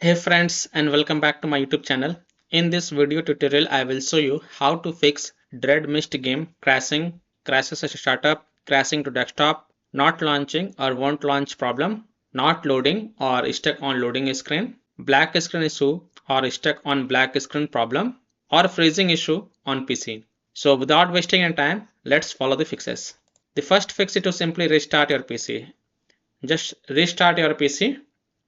Hey friends, and welcome back to my YouTube channel. In this video tutorial I will show you how to fix Dreadmyst game crashing, crashes as a startup, crashing to desktop, not launching or won't launch problem, not loading or stuck on loading screen, black screen issue or stuck on black screen problem, or freezing issue on PC. So without wasting any time, let's follow the fixes. The first fix is to simply restart your PC. Just restart your PC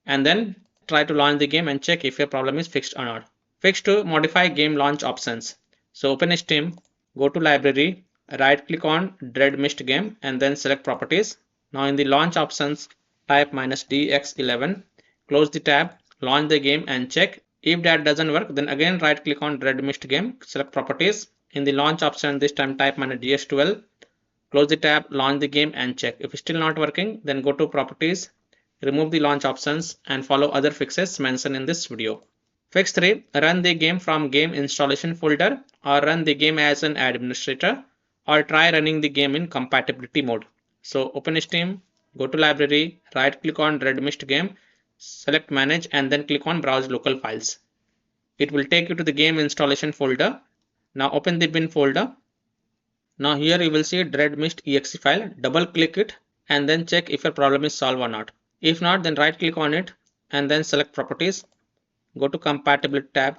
and then try to launch the game and check if your problem is fixed or not. Fix to modify game launch options. So open Steam, go to library, right click on Dreadmyst game and then select properties. Now in the launch options, type -dx11, close the tab, launch the game and check. If that doesn't work, then again right click on Dreadmyst game, select properties. In the launch option, this time type -ds12, close the tab, launch the game and check. If it's still not working, then go to properties, remove the launch options and follow other fixes mentioned in this video. Fix 3. Run the game from game installation folder or run the game as an administrator or try running the game in compatibility mode. So open Steam, go to library, right click on Dreadmyst game, select manage and then click on browse local files. It will take you to the game installation folder. Now open the bin folder. Now here you will see Dreadmyst exe file, double click it and then check if your problem is solved or not. If not, then right click on it and then select properties, go to compatibility tab,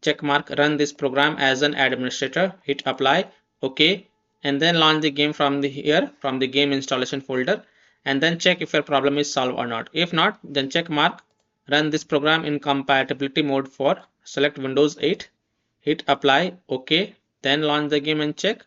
check mark run this program as an administrator, hit apply, OK, and then launch the game from the game installation folder and then check if your problem is solved or not. If not, then check mark run this program in compatibility mode for, select Windows 8, hit apply, OK, then launch the game and check.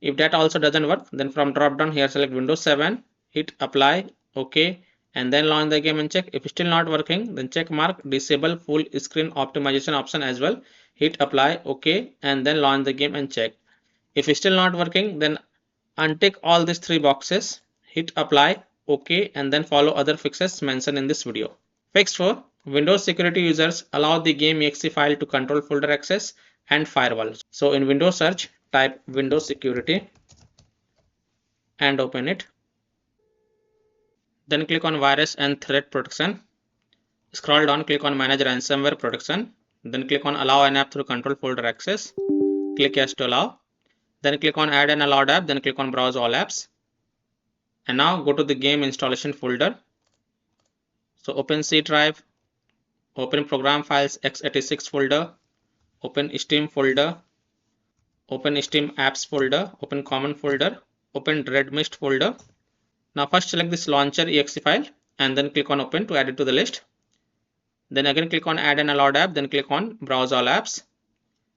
If that also doesn't work, then from drop down here select Windows 7, hit apply, OK, and then launch the game and check. If it's still not working, then check mark disable full screen optimization option as well, hit apply, OK, and then launch the game and check. If it's still not working, then untick all these three boxes, hit apply, OK, and then follow other fixes mentioned in this video. Fix 4. Windows security users allow the game exe file to control folder access and firewall. So in Windows search, type Windows security and open it. Then click on virus and threat protection. Scroll down, click on manage ransomware protection. Then click on allow an app through control folder access. Click yes to allow. Then click on add an allowed app. Then click on browse all apps. And now go to the game installation folder. So open C drive, open program files x86 folder, open Steam folder, open Steam apps folder, open common folder, open Dreadmyst folder. Now first select this launcher exe file and then click on open to add it to the list. Then again click on add an allowed app, then click on browse all apps.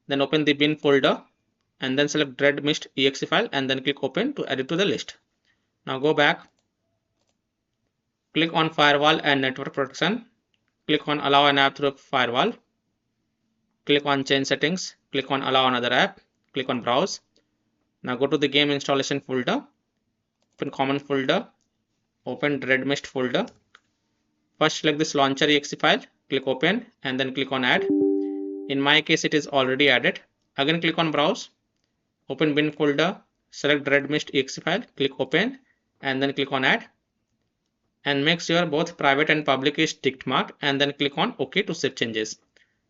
Then open the bin folder and then select Dreadmyst exe file and then click open to add it to the list. Now go back, click on firewall and network protection, click on allow an app through firewall, click on change settings, click on allow another app, click on browse. Now go to the game installation folder, open common folder, open Dreadmyst folder. First select this launcher exe file, click open and then click on add. In my case it is already added. Again click on browse, open bin folder, select Dreadmyst exe file, click open and then click on add. And make sure both private and public is ticked mark and then click on OK to save changes.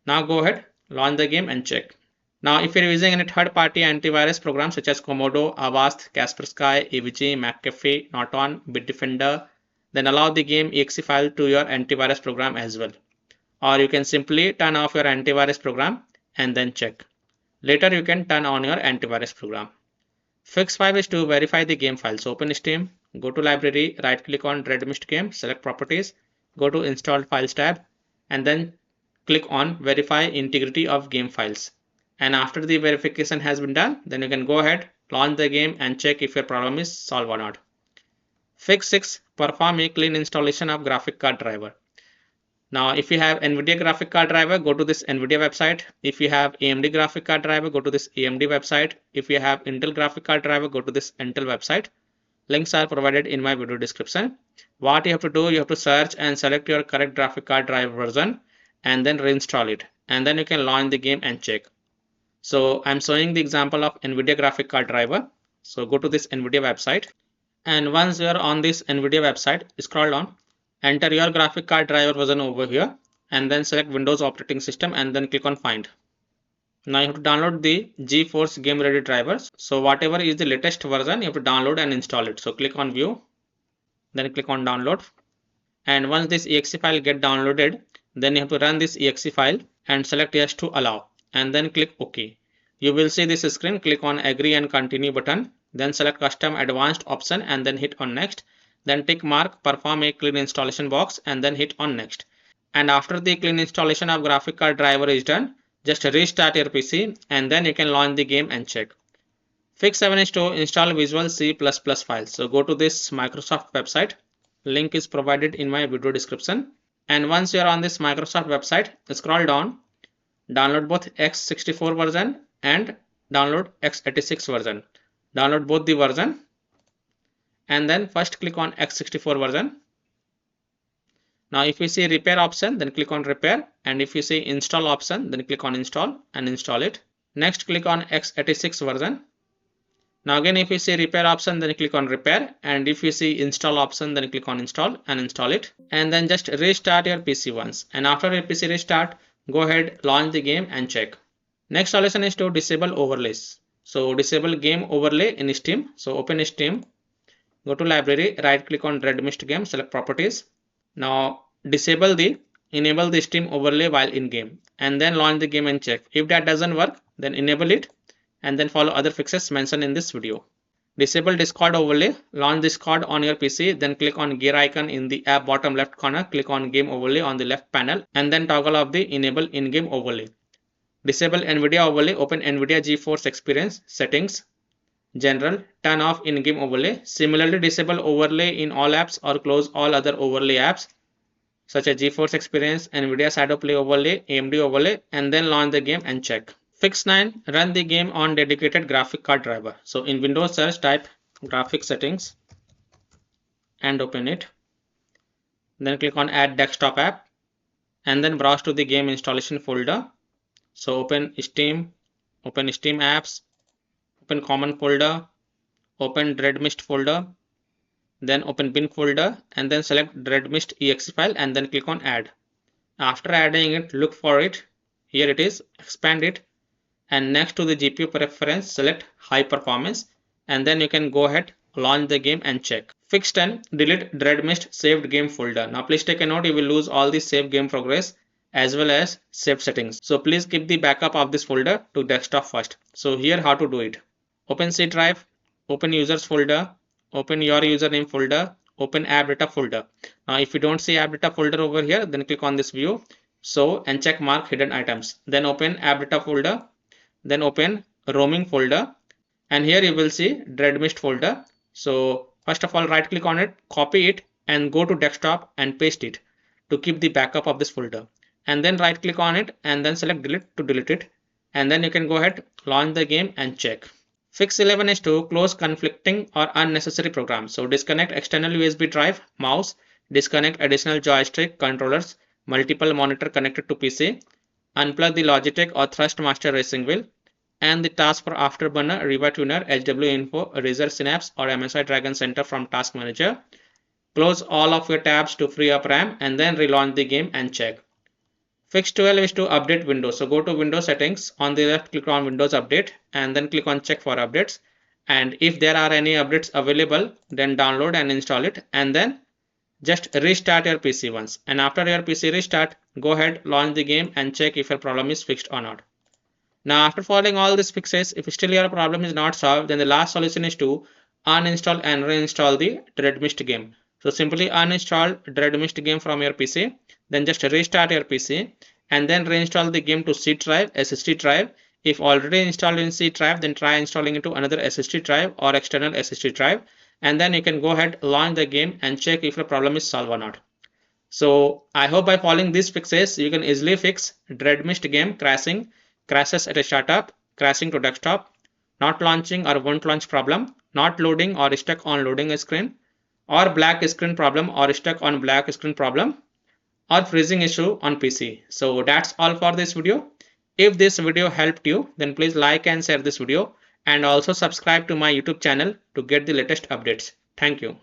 Now go ahead, launch the game and check. Now if you're using any third-party antivirus programs such as Komodo, Avast, Kaspersky, AVG, McAfee, Norton, Bitdefender, then allow the game exe file to your antivirus program as well. Or you can simply turn off your antivirus program and then check. Later you can turn on your antivirus program. Fix 5 is to verify the game file. So open Steam, go to library, right click on Dreadmyst game, select properties, go to installed files tab and then click on verify integrity of game files. And after the verification has been done, then you can go ahead, launch the game and check if your problem is solved or not. Fix 6. Perform a clean installation of graphic card driver. Now if you have NVIDIA graphic card driver, go to this NVIDIA website. If you have AMD graphic card driver, go to this AMD website. If you have Intel graphic card driver, go to this Intel website. Links are provided in my video description. What you have to do, you have to search and select your correct graphic card driver version and then reinstall it. And then you can launch the game and check. So I'm showing the example of NVIDIA graphic card driver. So go to this NVIDIA website. And once you are on this NVIDIA website, scroll down, enter your graphic card driver version over here and then select Windows operating system and then click on find. Now you have to download the GeForce Game Ready drivers. So whatever is the latest version, you have to download and install it. So click on view, then click on download. And once this exe file get downloaded, then you have to run this exe file and select yes to allow and then click OK. You will see this screen. Click on agree and continue button, then select custom advanced option and then hit on next. Then tick mark perform a clean installation box and then hit on next. And after the clean installation of graphic card driver is done, just restart your PC and then you can launch the game and check. Fix 7 is to install Visual C++ files. So go to this Microsoft website. Link is provided in my video description. And once you are on this Microsoft website, scroll down, download both x64 version and download x86 version. Download both the version and then first click on x64 version. Now if you see repair option, then click on repair, and if you see install option, then click on install and install it. Next click on x86 version. Now again if you see repair option, then click on repair, and if you see install option, then click on install and install it. And then just restart your PC once, and after your PC restart, go ahead, launch the game and check. Next solution is to disable overlays. So disable game overlay in Steam. So open Steam, go to library, right click on Dreadmyst game, select properties. Now enable the Steam overlay while in game and then launch the game and check. If that doesn't work, then enable it and then follow other fixes mentioned in this video. Disable Discord overlay, launch Discord on your PC, then click on gear icon in the app bottom left corner, click on game overlay on the left panel and then toggle off the enable in-game overlay. Disable NVIDIA overlay, open NVIDIA GeForce Experience, settings, general, turn off in-game overlay. Similarly, disable overlay in all apps or close all other overlay apps such as GeForce Experience, NVIDIA Shadow Play overlay, AMD overlay, and then launch the game and check. Fix 9, run the game on dedicated graphic card driver. So in Windows search, type graphic settings and open it. Then click on add desktop app and then browse to the game installation folder. So open Steam apps, open common folder, open Dreadmyst folder, then open bin folder and then select Dreadmyst exe file and then click on add. After adding it, look for it. Here it is, expand it, and next to the GPU preference, select high performance and then you can go ahead, launch the game and check. Fix 10, delete Dreadmyst saved game folder. Now please take a note, you will lose all the saved game progress as well as saved settings. So please keep the backup of this folder to desktop first. So here how to do it. Open C drive, open users folder, open your username folder, open app data folder. Now if you don't see app data folder over here, then click on this view, so and check mark hidden items. Then open app data folder, then open roaming folder, and here you will see Dreadmyst folder. So first of all, right click on it, copy it and go to desktop and paste it to keep the backup of this folder. And then right click on it and then select delete to delete it. And then you can go ahead, launch the game and check. Fix 11 is to close conflicting or unnecessary programs. So disconnect external USB drive, mouse, disconnect additional joystick, controllers, multiple monitor connected to PC, unplug the Logitech or Thrustmaster racing wheel, and the task for Afterburner, Riva Tuner, HW Info, Razor Synapse or MSI Dragon Center from Task Manager. Close all of your tabs to free up RAM and then relaunch the game and check. Fix 12 is to update Windows. So go to Windows settings, on the left click on Windows Update and then click on check for updates. And if there are any updates available, then download and install it and then just restart your PC once. And after your PC restart, go ahead, launch the game and check if your problem is fixed or not. Now after following all these fixes, if still your problem is not solved, then the last solution is to uninstall and reinstall the Dreadmyst game. So simply uninstall Dreadmyst game from your PC, then just restart your PC and then reinstall the game to C drive, SSD drive. If already installed in C drive, then try installing it to another SSD drive or external SSD drive, and then you can go ahead, launch the game and check if the problem is solved or not. So I hope by following these fixes, you can easily fix Dreadmyst game crashes at a startup, crashing to desktop, not launching or won't launch problem, not loading or stuck on loading screen, or black screen problem or stuck on black screen problem, or freezing issue on PC. So that's all for this video. If this video helped you, then please like and share this video and also subscribe to my YouTube channel to get the latest updates. Thank you.